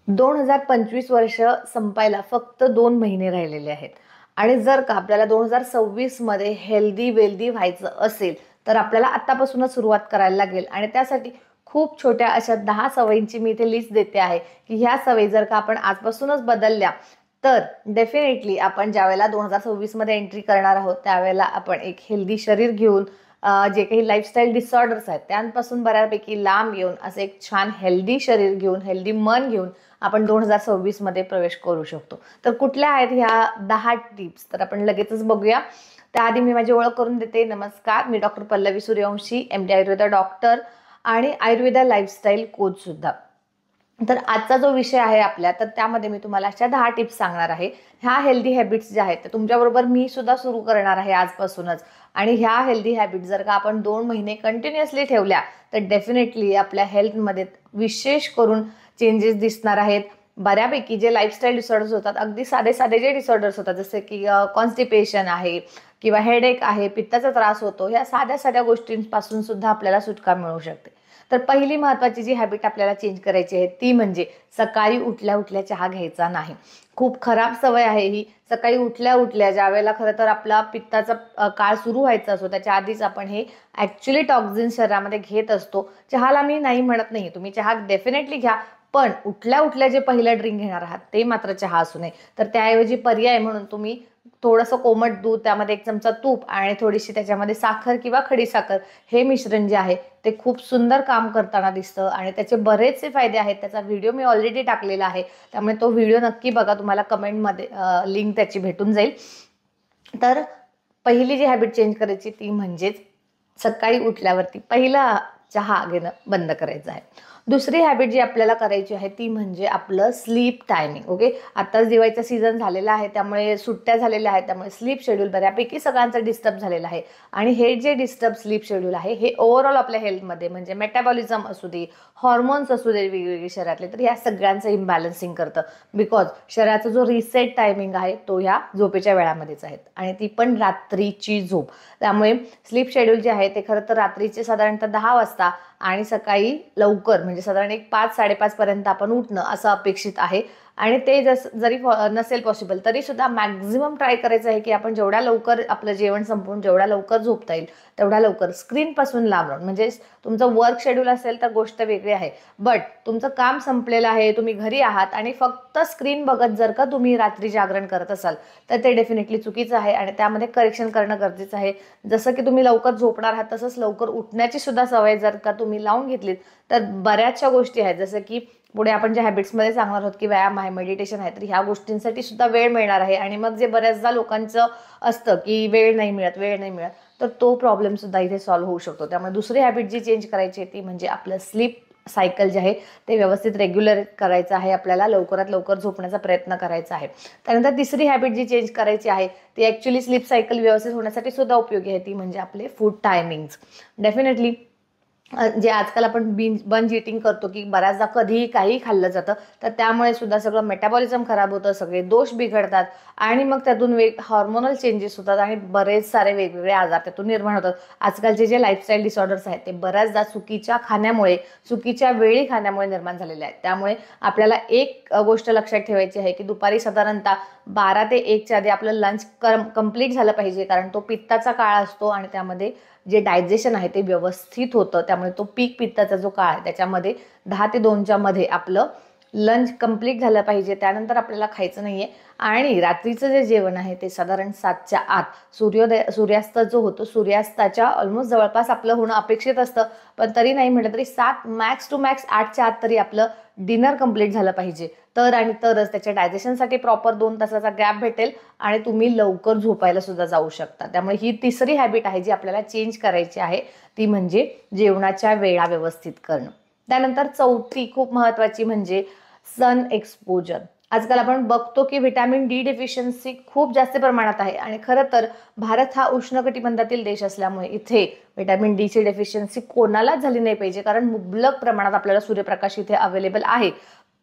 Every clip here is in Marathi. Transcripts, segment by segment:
2025 वर्ष संपायला फक्त 2 महिने राहिलेले आहेत आणि जर का आपल्याला 2026 मध्ये हेल्दी वेल्दी व्हायचं असेल तर आपल्याला आतापासूनच सुरुवात करायला लागेल आणि त्यासाठी खूप छोट्या अशा 10 सवयींची मी इथे लिस्ट देते आहे की ह्या सवयी जर का आपण आजपासूनच बदलल्या तर डेफिनेटली आपण ज्यावेळेला 2026 मध्ये एंट्री करणार आहोत त्यावेळेला आपण एक हेल्दी शरीर घेऊन जे काही लाईफस्टाईल डिसऑर्डर्स आहेत त्यांपासून बऱ्यापैकी लांब येऊन असं एक छान हेल्दी शरीर घेऊन हेल्दी मन घेऊन आपण 2026 मध्ये प्रवेश करू शकतो। तर कुठल्या आहेत ह्या 10 टिप्स तर आपण लगेचच बघूया। त्याआधी मी माझी ओळख करून देते। नमस्कार, मी doctor Pallavi Suryavanshi, MD Ayurveda doctor आणि आयुर्वेदा लाईफस्टाईल कोच सुद्धा। तर आजचा जो विषय आहे आपल्या तर त्यामध्ये मी तुम्हाला अशा 10 टिप्स सांगणार आहे। ह्या हेल्दी हॅबिट्स ज्या आहेत त्या तुमच्याबरोबर मी सुद्धा सुरू करणार आहे आजपासूनच आणि ह्या हेल्दी हॅबिट जर का आपण 2 महिने कंटिन्युअसली ठेवल्या तर डेफिनेटली आपल्या हेल्थमध्ये विशेष करून चेंजेस दिसणार आहेत। बऱ्यापैकी जे लाईफस्टाईल डिसऑर्डर्स होतात, अगदी साधे साधे जे डिसऑर्डर्स होतात जसे की कॉन्स्टिपेशन आहे किंवा हेडेक आहे, पित्ताचा त्रास होतो, ह्या साध्या साध्या गोष्टींपासून सुद्धा आपल्याला सुटका मिळू शकते। तर पहिली महत्त्वाची जी हॅबिट आपल्याला चेंज करायची आहे ती म्हणजे सकाळी उठल्या उठल्या चहा घ्यायचा नाही। खूप खराब सवय आहे ही। सकाळी उठल्या उठल्या ज्यावेळेला खरं तर आपला पित्ताचा काळ सुरू व्हायचा असतो त्याच्या आधीच आपण हे ॲक्च्युली टॉक्झिन शरीरामध्ये घेत असतो। चहाला मी नाही म्हणत नाही, तुम्ही चहा डेफिनेटली घ्या, पण उठल्या उठल्या जे पहिलं ड्रिंक घेणार आहात ते मात्र चहा असू नये। तर त्याऐवजी पर्याय म्हणून तुम्ही थोडंसं कोमट दूध, त्यामध्ये 1 चमचा तूप आणि थोडीशी त्याच्यामध्ये साखर किंवा खडी साखर हे मिश्रण जे आहे ते खूप सुंदर काम करताना दिसतं आणि त्याचे बरेचसे फायदे आहेत। त्याचा व्हिडिओ मी ऑलरेडी टाकलेला आहे, त्यामुळे तो व्हिडिओ नक्की बघा, तुम्हाला कमेंटमध्ये लिंक त्याची भेटून जाईल। तर पहिली जी हॅबिट चेंज करायची ती म्हणजेच सकाळी उठल्यावरती पहिला चहा घेणं बंद करायचं आहे। दुसरी हॅबिट जी आपल्याला करायची आहे ती म्हणजे आपलं स्लीप टायमिंग। ओके, आताच दिवाळीचा सीझन झालेला आहे त्यामुळे सुट्ट्या झालेल्या आहेत, त्यामुळे स्लीप शेड्यूल बऱ्यापैकी सगळ्यांचं डिस्टर्ब झालेलं आहे आणि हे जे डिस्टर्ब स्लीप शेड्यूल आहे हे ओव्हरऑल आपल्या हेल्थमध्ये म्हणजे मेटाबॉलिझम असू दे, हॉर्मोन्स असू दे वेगवेगळे शरीरातले, तर ह्या सगळ्यांचं इम्बॅलन्सिंग करतं। बिकॉज शरीराचा जो रिसेट टायमिंग आहे तो ह्या झोपेच्या वेळामध्येच आहे आणि ती पण रात्रीची झोप। त्यामुळे स्लीप शेड्यूल जे आहे ते खरं तर रात्रीचे साधारणतः 10 वाजता आणि सकाळी लवकर म्हणजे साधारण 5-5:30 पर्यंत आपण उठणं असं अपेक्षित आहे। आणि ते जरी नसेल पॉसिबल तरी सुद्धा मॅक्झिमम ट्राय करायचं आहे की आपण जेवढ्या लवकर आपलं जेवण संपवून जेवढ्या लवकर झोपता येईल तेवढ्या लवकर स्क्रीनपासून लांब राहून, म्हणजे तुमचं वर्क शेड्यूल असेल तर गोष्ट वेगळी आहे, बट तुमचं काम संपलेलं आहे, तुम्ही घरी आहात आणि फक्त स्क्रीन बघत जर का तुम्ही रात्री जागरण करत असाल तर ते डेफिनेटली चुकीचं आहे आणि त्यामध्ये करेक्शन करणं गरजेचं आहे। जसं की तुम्ही लवकर झोपणार आहात तसंच लवकर उठण्याची सुद्धा सवय जर का तुम्ही लावून घेतलीत तर बऱ्याचशा गोष्टी आहेत, जसं की पुढे आपण ज्या हॅबिट्समध्ये सांगणार आहोत की व्यायाम आहे, मेडिटेशन आहे, तर ह्या गोष्टींसाठी सुद्धा वेळ मिळणार आहे। आणि मग जे बऱ्याचदा लोकांचं असतं की वेळ नाही मिळत तर तो प्रॉब्लेम सुद्धा इथे सॉल्व्ह होऊ शकतो। त्यामुळे दुसरी हॅबिट जी चेंज करायची आहे ती म्हणजे आपलं स्लीप सायकल जे आहे ते व्यवस्थित रेग्युलर करायचं आहे, आपल्याला लवकरात लवकर झोपण्याचा प्रयत्न करायचा आहे। त्यानंतर तिसरी हॅबिट जी चेंज करायची आहे ती ॲक्च्युली स्लीप सायकल व्यवस्थित होण्यासाठी सुद्धा उपयोगी आहे, ती म्हणजे आपले फूड टायमिंग्स। डेफिनेटली जे आजकाल आपण बंज इटिंग करतो की बऱ्याचदा कधीही काही खाल्लं जातं तर त्यामुळे सुद्धा सगळं मेटाबॉलिझम खराब होतं, सगळे दोष बिघडतात आणि मग त्यातून हॉर्मोनल चेंजेस होतात आणि बरेच सारे वेगवेगळे आजार त्यातून निर्माण होतात। आजकालचे जे लाईफस्टाईल डिसऑर्डर्स आहेत ते बऱ्याचदा चुकीच्या खाण्यामुळे, चुकीच्या वेळी खाण्यामुळे निर्माण झालेले आहेत। त्यामुळे आपल्याला एक गोष्ट लक्षात ठेवायची आहे की दुपारी साधारणतः 12 ते 1च्या आधी आपलं लंच कंप्लीट झालं पाहिजे, कारण तो पित्ताचा काळ असतो आणि त्यामध्ये जे डायजेशन आहे ते व्यवस्थित होतं। त्यामुळे तो पीक पित्ताचा जो काळ आहे त्याच्यामध्ये 10 ते 2च्या मध्ये आपलं लंच कंप्लीट झालं पाहिजे, त्यानंतर आपल्याला खायचं नाहीये। आणि रात्रीचं जे जेवण आहे ते साधारण 7च्या आत सूर्यास्त जो होतो सूर्यास्ताच्या ऑलमोस्ट जवळपास आपलं होणं अपेक्षित असतं, पण तरी नाही म्हटलं तरी 7 मॅक्स टू मॅक्स 8च्या आत तरी आपलं डिनर कंप्लीट झालं पाहिजे, तरच त्याच्या डायजेशनसाठी प्रॉपर 2 तासाचा गॅप भेटेल आणि तुम्ही लवकर झोपायला सुद्धा जाऊ शकता। त्यामुळे ही तिसरी हॅबिट आहे जी आपल्याला चेंज करायची आहे, ती म्हणजे जेवणाच्या वेळा व्यवस्थित करणं। त्यानंतर चौथी खूप महत्त्वाची म्हणजे सन एक्सपोजर। आजकाल आपण बघतो की व्हिटॅमिन डी डेफिशियन्सी खूप जास्त प्रमाणात आहे आणि खरं तर भारत हा उष्णकटिबंधातील देश असल्यामुळे इथे व्हिटॅमिन डी ची डेफिशियन्सी कोणालाच झाली नाही पाहिजे, कारण मुबलक प्रमाणात आपल्याला सूर्यप्रकाश इथे अवेलेबल आहे,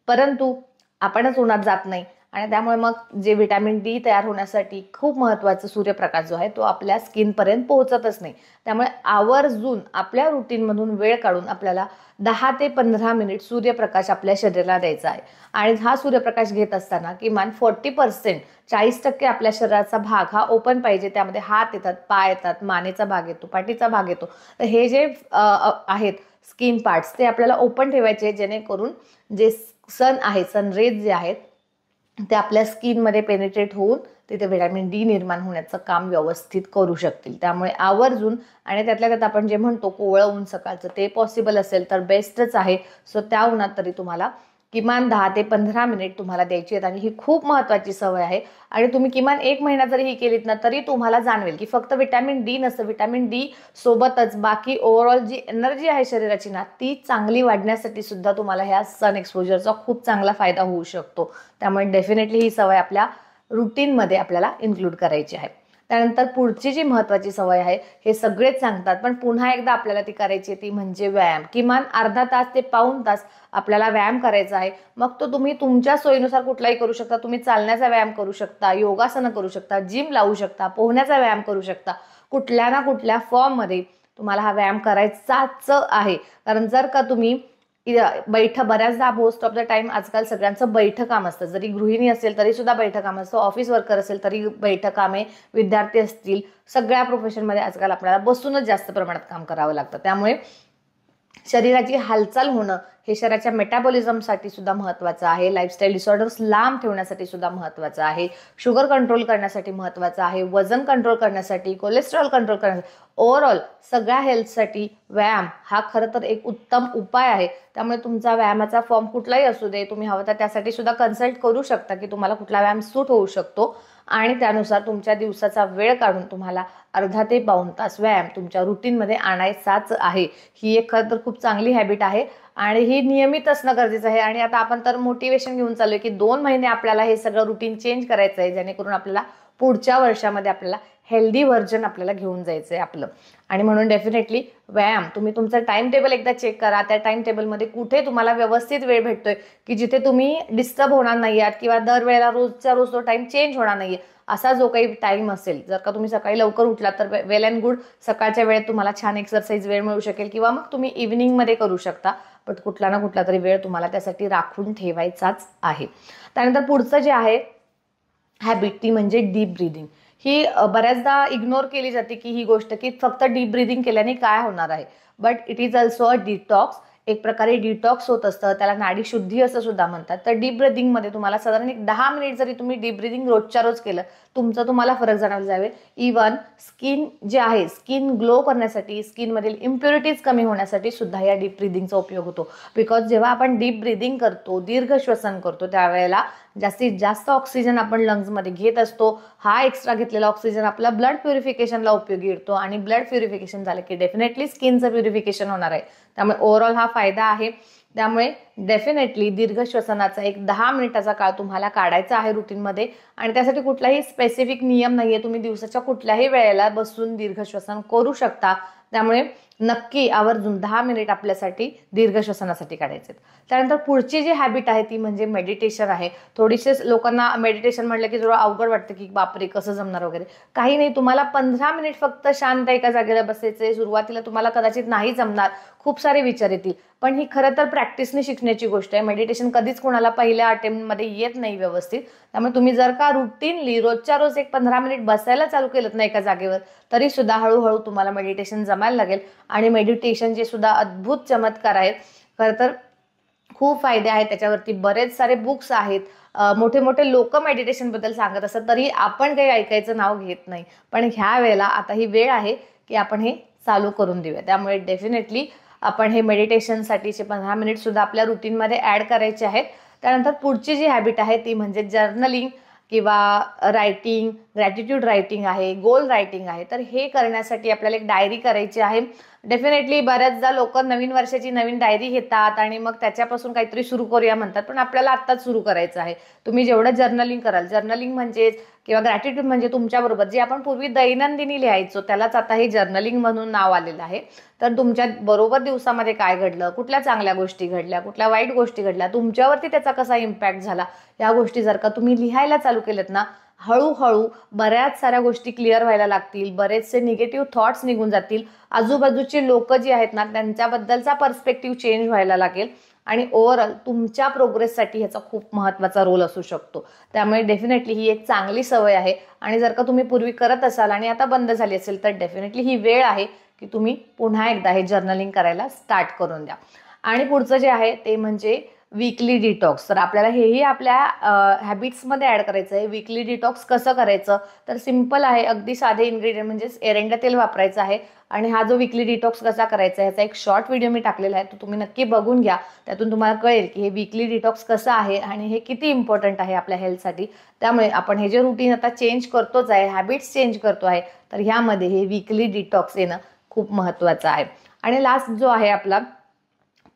परंतु आपणच उन्हात जात नाही आणि त्यामुळे मग जे व्हिटॅमिन डी तयार होण्यासाठी खूप महत्त्वाचा सूर्यप्रकाश जो आहे तो आपल्या स्किनपर्यंत पोहोचतच नाही. त्यामुळे आवर्जून आपल्या रुटीनमधून वेळ काढून आपल्याला 10 ते 15 मिनिट सूर्यप्रकाश आपल्या शरीराला द्यायचा आहे. आणि हा सूर्यप्रकाश घेत असताना किमान 40% 40% आपल्या शरीराचा भाग हा ओपन पाहिजे. त्यामध्ये हात येतात, पाय येतात, मानेचा भाग येतो, पाठीचा भाग येतो. तर हे जे आहेत स्किन पार्ट्स ते आपल्याला ओपन ठेवायचे, जेणेकरून जे सन रेज जे आहेत ते आपल्या स्किनमध्ये पेनिट्रेट होऊन तिथे व्हिटॅमिन डी निर्माण होण्याचं काम व्यवस्थित करू शकतील. त्यामुळे आवर्जून, आणि त्यातल्या त्यात आपण जे म्हणतो कोवळं ऊन सकाळचं, ते पॉसिबल असेल तर बेस्टच आहे. सो त्या उन्हात तरी तुम्हाला किमान 10 ते 15 मिनिट तुम्हाला द्यायची आहेत. आणि ही खूप महत्त्वाची सवय आहे. आणि तुम्ही किमान 1 महिना जरी ही केलीत ना तरी तुम्हाला जाणवेल की फक्त व्हिटॅमिन डी नसतं, व्हिटॅमिन डी सोबतच बाकी ओव्हरऑल जी एनर्जी आहे शरीराची ना ती चांगली वाढण्यासाठी सुद्धा तुम्हाला ह्या सन एक्सपोजरचा खूप चांगला फायदा होऊ शकतो. त्यामुळे डेफिनेटली ही सवय आपल्या रुटीनमध्ये आपल्याला इन्क्लूड करायची आहे. त्यानंतर पुढची जी महत्त्वाची सवय आहे, हे सगळेच सांगतात पण पुन्हा एकदा आपल्याला ती करायची आहे, ती म्हणजे व्यायाम. किमान अर्धा तास ते पाऊण तास आपल्याला व्यायाम करायचा आहे. मग तो तुम्ही तुमच्या सोयीनुसार कुठलाही करू शकता. तुम्ही चालण्याचा व्यायाम करू शकता, योगासनं करू शकता, जिम लावू शकता, पोहण्याचा व्यायाम करू शकता. कुठल्या ना कुठल्या फॉर्ममध्ये तुम्हाला हा व्यायाम करायचाच आहे. कारण जर का तुम्ही बऱ्याचदा मोस्ट ऑफ द टाइम आजकाल सगळ्यांचं बैठं काम असतं. जरी गृहिणी असेल तरी सुद्धा बैठं काम असतं, ऑफिस वर्कर असेल तरी बैठं कामे, विद्यार्थी असतील, सगळ्या प्रोफेशनमध्ये आजकाल आपल्याला बसूनच जास्त प्रमाणात काम करावं लागतं. त्यामुळे शरीराची हालचाल होणं हे शरीराच्या मेटाबॉलिझमसाठी सुद्धा महत्त्वाचं आहे. लाईफस्टाईल डिसऑर्डर्स लांब ठेवण्यासाठी सुद्धा महत्त्वाचं आहे. शुगर कंट्रोल करण्यासाठी महत्त्वाचं आहे. वजन कंट्रोल करण्यासाठी, कोलेस्ट्रॉल कंट्रोल करण्यासाठी, ओव्हरऑल सगळ्या हेल्थसाठी व्यायाम हा खरं तर एक उत्तम उपाय आहे. त्यामुळे तुमचा व्यायामाचा फॉर्म कुठलाही असू दे, तुम्ही हवं तर त्यासाठी सुद्धा कन्सल्ट करू शकता की तुम्हाला कुठला व्यायाम सूट होऊ शकतो. आणि त्यानुसार तुमच्या दिवसाचा वेळ काढून तुम्हाला अर्धा ते पाऊण तास व्यायाम तुमच्या रुटीनमध्ये आणायचाच आहे. ही एक खरं तर खूप चांगली हॅबिट आहे आणि ही नियमित असणं गरजेचं आहे. आणि आता आपण तर मोटिवेशन घेऊन चाललोय की 2 महिने आपल्याला हे सगळं रुटीन चेंज करायचं आहे, जेणेकरून आपल्याला पुढच्या वर्षामध्ये आपल्याला हेल्दी व्हर्जन आपल्याला घेऊन जायचं आहे आपलं. आणि म्हणून डेफिनेटली व्यायाम तुम्ही तुमचं टाइम टेबल एकदा चेक करा. त्या टाइम टेबलमध्ये कुठे तुम्हाला व्यवस्थित वेळ भेटतोय की जिथे तुम्ही डिस्टर्ब होणार नाही आहात किंवा दरवेळेला रोजच्या रोज तो टाइम चेंज होणार नाहीये. असा जो काही टाइम असेल, जर का तुम्ही सकाळी लवकर उठलात तर वेल अँड गुड, सकाळच्या वेळेत तुम्हाला छान एक्सरसाइज वेळ मिळू शकेल किंवा मग तुम्ही इव्हिनिंगमध्ये करू शकता. पण कुठला ना कुठला तरी वेळ तुम्हाला त्यासाठी राखून ठेवायचाच आहे. त्यानंतर पुढचं जे आहे हॅबिट ती म्हणजे डीप ब्रीदिंग. ही बऱ्याचदा इग्नोर केली जाते की ही गोष्ट की फक्त डीप ब्रीदिंग केल्याने काय होणार आहे. But it is also a detox. एक प्रकारे डिटॉक्स होत असतं, त्याला नाडी शुद्धी असं सुद्धा म्हणतात. तर डीप ब्रीदिंगमध्ये तुम्हाला साधारण एक 10 मिनिट जरी तुम्ही डीप ब्रीदिंग रोजच्या रोज केलं तुमचं तुम्हाला फरक जाणवला जावे. इवन स्किन जे आहे, स्किन ग्लो करण्यासाठी, स्किनमधील इम्प्युरिटीज कमी होण्यासाठी सुद्धा या डीप ब्रीदिंगचा उपयोग होतो. बिकॉज जेव्हा आपण डीप ब्रीदिंग करतो, दीर्घ श्वसन करतो, त्यावेळेला जास्तीत जास्त ऑक्सिजन आपण लंग्समध्ये घेत असतो. हा एक्स्ट्रा घेतलेला ऑक्सिजन आपला ब्लड प्युरिफिकेशनला उपयोगी येतो आणि ब्लड प्युरिफिकेशन झालं की डेफिनेटली स्किनचं प्युरिफिकेशन होणार आहे. त्यामुळे ओव्हरऑल हा फायदा आहे. त्यामुळे डेफिनेटली दीर्घ श्वसनाचा एक 10 मिनिटाचा काळ तुम्हाला काढायचा आहे रुटीनमध्ये. आणि त्यासाठी कुठलाही स्पेसिफिक नियम नाहीये, तुम्ही दिवसाच्या कुठल्याही वेळेला बसून दीर्घ श्वसन करू शकता. त्यामुळे नक्की आवर्जून 10 मिनिट आपल्यासाठी दीर्घ श्वसनासाठी काढायचे. त्यानंतर पुढची जी हॅबिट आहे ती म्हणजे मेडिटेशन आहे. थोडीशे लोकांना मेडिटेशन म्हटलं की थोडं अवघड वाटतं की बापरे कसं जमणार वगैरे. काही नाही, तुम्हाला 15 मिनिट फक्त शांत एका जागेला बसायचंय. सुरुवातीला तुम्हाला कदाचित नाही जमणार, खूप सारे विचार येतील, पण ही खरं तर प्रॅक्टिसने शिकण्याची गोष्ट आहे. मेडिटेशन कधीच कोणाला पहिल्या अटेम्प्टमध्ये येत नाही व्यवस्थित. त्यामुळे तुम्ही जर का रुटीनली रोजच्या रोज एक 15 मिनिट बसायला चालू केलं ना एका जागेवर, तरी सुद्धा हळूहळू तुम्हाला मेडिटेशन जमायला लागेल. आणि मेडिटेशनचे सुद्धा अद्भुत चमत्कार आहेत. खरं तर खूप फायदे आहेत, त्याच्यावरती बरेच सारे बुक्स आहेत. मोठे मोठे लोक मेडिटेशन बद्दल सांगत असतात, तरी आपण काही ऐकायचं नाव घेत नाही. पण ह्या वेळेला आता ही वेळ आहे की आपण हे चालू करून देऊया. त्यामुळे डेफिनेटली आपण हे मेडिटेशनसाठीचे 15 मिनिट सुद्धा आपल्या रुटीनमध्ये ॲड करायचे आहेत. त्यानंतर पुढची जी हॅबिट आहे ती म्हणजे जर्नलिंग किंवा रायटिंग, ग्रॅटिट्यूड रायटिंग आहे, गोल रायटिंग आहे. तर हे करण्यासाठी आपल्याला एक डायरी करायची आहे. डेफिनेटली बऱ्याचदा लोक नवीन वर्षाची नवीन डायरी घेतात आणि मग त्याच्यापासून काहीतरी सुरू करूया म्हणतात, पण आपल्याला आत्ताच सुरू करायचं आहे. तुम्ही जेवढं जर्नलिंग कराल, जर्नलिंग म्हणजे किंवा ग्रॅटिट्यूड म्हणजे तुमच्याबरोबर जे आपण पूर्वी दैनंदिनी लिहायचो त्यालाच आता हे जर्नलिंग म्हणून नाव आलेलं आहे. तर तुमच्या बरोबर दिवसामध्ये काय घडलं, कुठल्या चांगल्या गोष्टी घडल्या, कुठल्या वाईट गोष्टी घडल्या, तुमच्यावरती त्याचा कसा इम्पॅक्ट झाला, या गोष्टी जर का तुम्ही लिहायला चालू केलेत ना, हळूहळू बऱ्याच साऱ्या गोष्टी क्लिअर व्हायला लागतील, बरेचसे निगेटिव्ह थॉट्स निघून जातील, आजूबाजूची लोक जी आहेत ना त्यांच्याबद्दलचा पर्स्पेक्टिव्ह चेंज व्हायला लागेल आणि ओव्हरऑल तुमच्या प्रोग्रेससाठी ह्याचा खूप महत्त्वाचा रोल असू शकतो. त्यामुळे डेफिनेटली ही एक चांगली सवय आहे आणि जर का तुम्ही पूर्वी करत असाल आणि आता बंद झाली असेल तर डेफिनेटली ही वेळ आहे की तुम्ही पुन्हा एकदा हे जर्नलिंग करायला स्टार्ट करून द्या. आणि पुढचं जे आहे ते म्हणजे वीकली डिटॉक्स. तर आपल्याला हेही आपल्या हॅबिट्समध्ये ॲड करायचं आहे. वीकली डिटॉक्स कसं करायचं, तर सिम्पल आहे, अगदी साधे इन्ग्रेडियंट म्हणजेच एरंडा तेल वापरायचं आहे. आणि हा जो वीकली डिटॉक्स कसा करायचा ह्याचा एक शॉर्ट व्हिडिओ मी टाकलेला आहे, तो तुम्ही नक्की बघून घ्या. त्यातून तुम्हाला कळेल की हे वीकली डिटॉक्स कसं आहे आणि हे किती इम्पॉर्टंट आहे आपल्या हेल्थसाठी. त्यामुळे आपण हे जे रुटीन आता चेंज करतोच आहे, हॅबिट्स चेंज करतो आहे, तर ह्यामध्ये हे वीकली डिटॉक्स येणं खूप महत्त्वाचं आहे. आणि लास्ट जो आहे आपला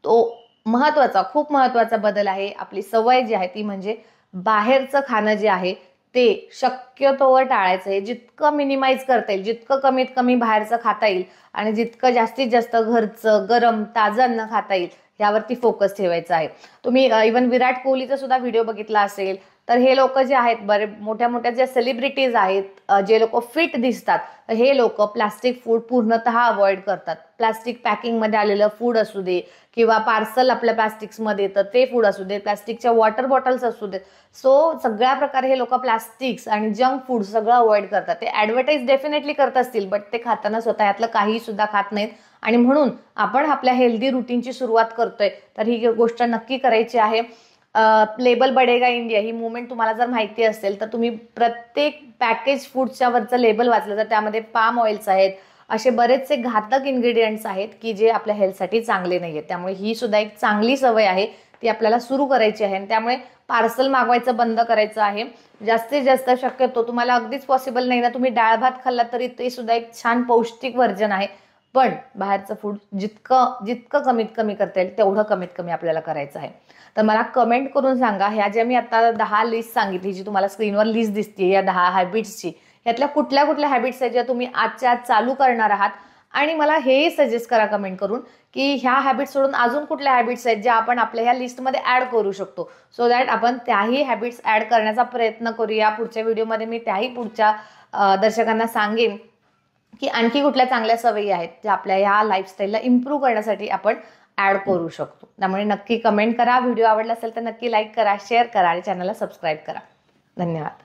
तो महत्त्वाचा, खूप महत्त्वाचा बदल आहे, आपली सवय जी आहे ती म्हणजे बाहेरचं खाणं जे आहे ते शक्यतोवर टाळायचं आहे. जितकं मिनिमाइज करता येईल, जितकं कमीत कमी बाहेरचं खाता येईल आणि जितकं जास्तीत जास्त घरचं गरम ताजं अन्न खाता येईल यावरती फोकस ठेवायचा आहे. तुम्ही इवन विराट कोहलीचा सुद्धा व्हिडिओ बघितला असेल, तर हे लोक जे आहेत, बरे मोठ्या मोठ्या ज्या सेलिब्रिटीज आहेत, जे लोक फिट दिसतात, हे लोक प्लास्टिक फूड पूर्णतः अवॉइड करतात. प्लास्टिक पॅकिंगमध्ये आलेलं फूड असू दे किंवा पार्सल आपल्या प्लास्टिक्समध्ये येतं ते फूड असू दे, प्लास्टिकच्या वॉटर बॉटल्स असू देत, सो सगळ्या प्रकारे हे लोक प्लास्टिक्स आणि जंक फूड सगळं अवॉइड करतात. ते ॲडव्हर्टाईज डेफिनेटली करत असतील, बट ते खाताना स्वतः यातलं काहीही सुद्धा खात नाहीत. आणि म्हणून आपण आपल्या हेल्दी रुटीनची सुरुवात करतोय, तर ही गोष्ट नक्की करायची आहे. लेबल बडेगा इंडिया ही मुवमेंट तुम्हाला जर माहिती असेल तर तुम्ही प्रत्येक पॅकेज फूडच्या वरचं लेबल वाचलं तर त्यामध्ये पाम ऑइल्स आहेत, असे बरेचसे घातक इन्ग्रेडियंट्स आहेत की जे आपल्या हेल्थसाठी चांगले नाही आहेत. त्यामुळे ही सुद्धा एक चांगली सवय आहे, ती आपल्याला सुरू करायची आहे. त्यामुळे पार्सल मागवायचं बंद करायचं आहे. जास्तीत जास्त शक्यतो तुम्हाला अगदीच पॉसिबल नाही ना, तुम्ही डाळ भात खाल्ला तरी ते सुद्धा एक छान पौष्टिक वर्जन आहे, पण बाहेरचं फूड जितकं कमीत कमी करता येईल तेवढं कमीत कमी आपल्याला करायचं आहे. तर मला कमेंट करून सांगा, ह्या ज्या मी आता 10 लिस्ट सांगितली, जी तुम्हाला स्क्रीनवर लिस्ट दिसते या 10 हॅबिट्सची, यातल्या कुठल्या कुठल्या हॅबिट्स आहेत ज्या तुम्ही आजच्या आज चालू करणार आहात. आणि मला हेही सजेस्ट करा कमेंट करून की ह्या हॅबिट्स सोडून अजून कुठल्या हॅबिट्स आहेत ज्या आपण आपल्या ह्या लिस्टमध्ये ॲड करू शकतो, सो दॅट आपण त्याही हॅबिट्स ॲड करण्याचा प्रयत्न करूया. पुढच्या व्हिडिओमध्ये मी त्याही पुढच्या दर्शकांना सांगेन की आणखी कुठल्या चांगल्या सवयी आहेत ज्या आपल्या ह्या लाईफस्टाईलला इम्प्रूव्ह करण्यासाठी आपण ॲड करू शकतो. त्यामुळे नक्की कमेंट करा. व्हिडिओ आवडला असेल तर नक्की लाईक करा, शेअर करा आणि चॅनलला सबस्क्राईब करा. धन्यवाद.